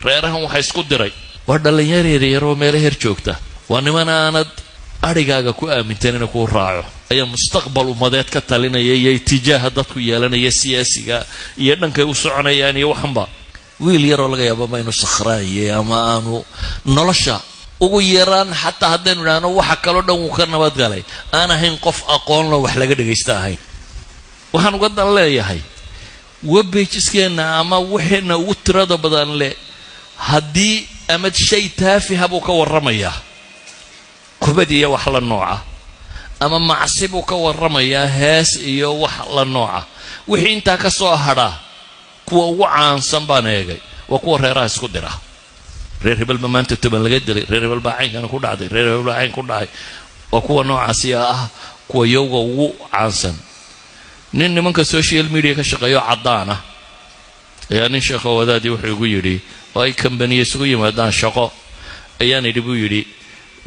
reerahan waxa isku diray waa dhalinyaro yaryar oo meel heer joogta waa niman aanad arigaaga ku aaminteen inuu ku raaco ayaa mustaqbal umadeed ka talinaya iyo itijaaha dadku yeelanaya siyaasiga iyo dhankay u soconayaan iyo waxanba wiil yar oo laga yaabo ma inuu sakhraaye ama aanu nolosha ugu yaraan xataa haddaynu idhaahno waxa kaloo dhan uu ka nabadgalay aan ahayn qof aqoon loo wax laga dhagaysta ahayn waxaan uga dan leeyahay webpageskeena ama waxeena ugu tirada badan leh haddii amad shay taafiha buu ka warramayaa kubad iyo wax la nooca ama macsi buu ka warramayaa hees iyo wax la nooca wixii intaa ka soo hadhaa kuwa ugu caansan baan eegay waa kuwa reeraha isku dira reer hebel ma maanta toban laga dilay reer hebel baa caynkana ku dhacday reer hebel baa cayn ku dhacay waa kuwa noocaasi ah kuwa yowga ugu caansan nin nimanka social media ka shaqeeyo cadaan ah ayaa nin sheekho wadaadii wuxuu igu yidhi oo ay kambaniye isugu yimaadaan shaqo ayaan idhi buu yidhi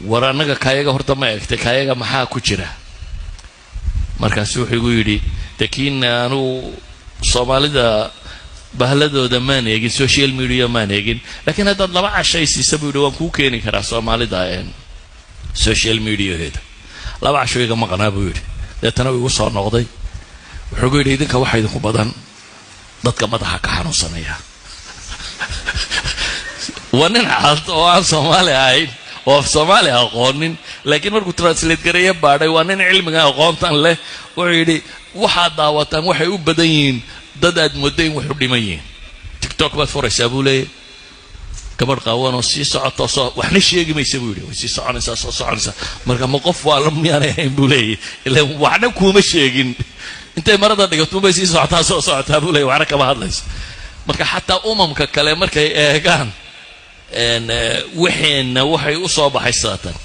war annaga kaayaga horta ma egtay kaayaga maxaa ku jira markaas wuxuu igu yidhi laakiin anuu soomaalida bahladooda maan eegin social media maan eegin laakiin haddaad laba cashay siisa buu yidhi waan kuu keeni karaa soomaalida social mediaheeda laba casho iga maqnaa buu yidhi deetana uu igu soo noqday wuxuu igu yidhi idinka waxa idinku badan dadka madaxa ka xanuunsanaya waa nin cad oo aan soomaali ahayn oo soomaali aqoonin laakiin markuu translate gareeya baadhay waa nin cilmiga aqoontan leh wuxuu yidhi waxaad daawataan waxay u badan yihiin dad aad moodo in wax u dhiman yihiin tiktok baad furaysaa buu leeyahy gabadh qaawan oo sii socoto soo waxna sheegi maysa buu yidhi way sii soconaysaa soo soconaysaa marka ma qof waa la miyaanay ahayn buu leeyahy ilaan waxna kuuma sheegin intay marada dhigato bay sii socotaa soo socotaa buu leeyahy waxna kama hadlayso marka xataa umamka kale markay eegaan waxayna waxay u soo baxay saatan